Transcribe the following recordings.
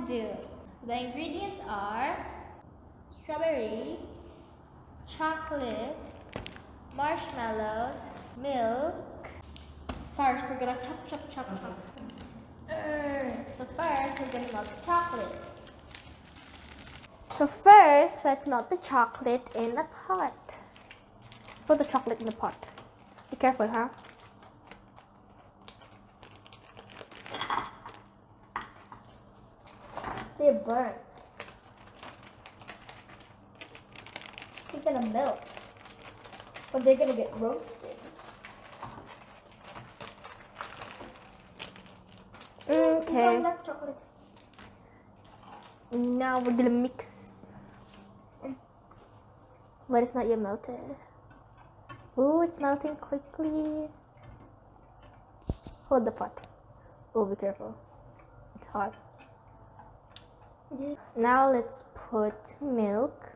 fondue. The ingredients are strawberries, chocolate, marshmallows, milk. First, we're gonna chop. So first, we're gonna melt the chocolate. So first, let's melt the chocolate in a pot. Let's put the chocolate in the pot. Be careful, huh? They're burnt. They're gonna melt, but they're gonna get roasted. Okay. Now we're gonna mix. But it's not yet melted. Oh, it's melting quickly. Hold the pot. Oh, be careful. It's hot. Now let's put milk.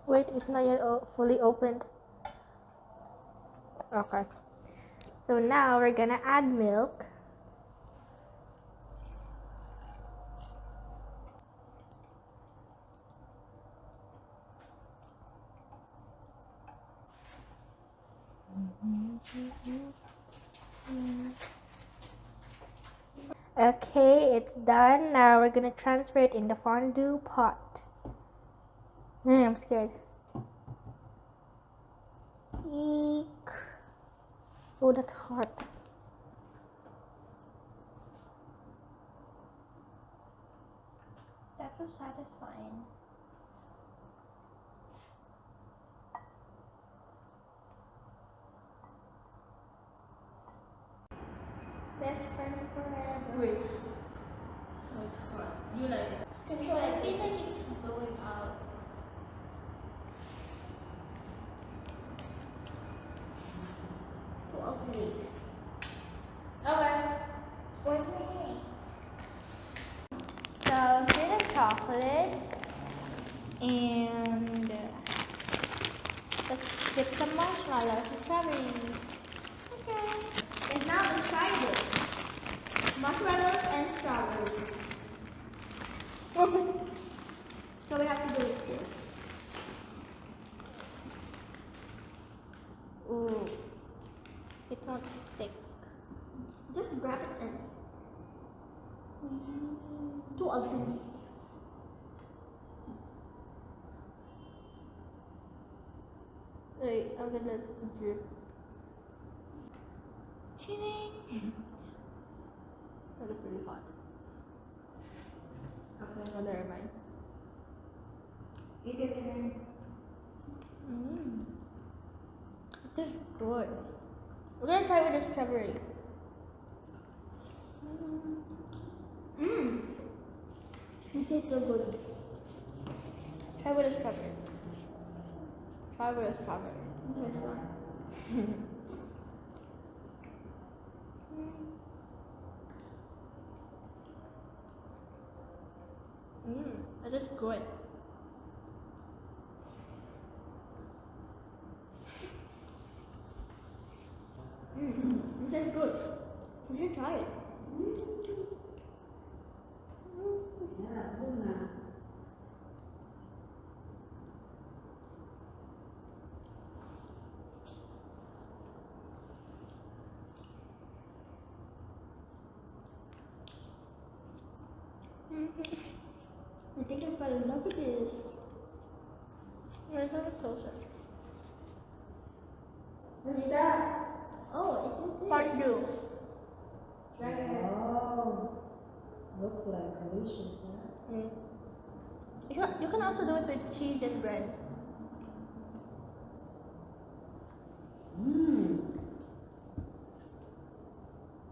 Wait, it's not yet fully opened. Okay. So now we're gonna add milk. Okay, it's done. Now we're gonna transfer it in the fondue pot. I'm scared. Eek. Oh, that's hot. That's so satisfying. Best friend forever. Wait. So it's hot. You like it? Control. I feel like it's blowing out. To alternate. Okay. Wait. So here's the chocolate, and let's dip some marshmallows and strawberries. Okay. And now let's try this. Marshmallows and strawberries. So we have to do this. Ooh. It won't stick. Just grab it and to alternate. Wait, I'm gonna let it drip. Cheating! That was really hot. Okay, no, never mind. Eat it again. This is good. We're gonna try with the strawberry. It tastes so good. Try with the strawberry. Try with the strawberry. It is good. It is good. You should try it. I think I fell in love with this. Let's have it closer. What's that? Oh, it's fondue. Try it. Oh. Look like delicious, huh? You can also do it with cheese and bread.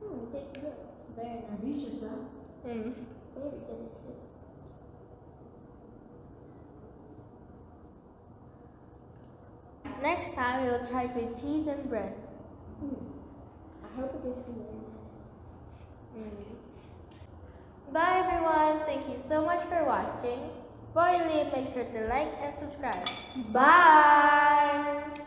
It tastes good. Very nice. Delicious, huh? Very delicious. Next time we will try it with cheese and bread. I hope it is good. Bye everyone. Thank you so much for watching. Before you leave, make sure to like and subscribe. Bye!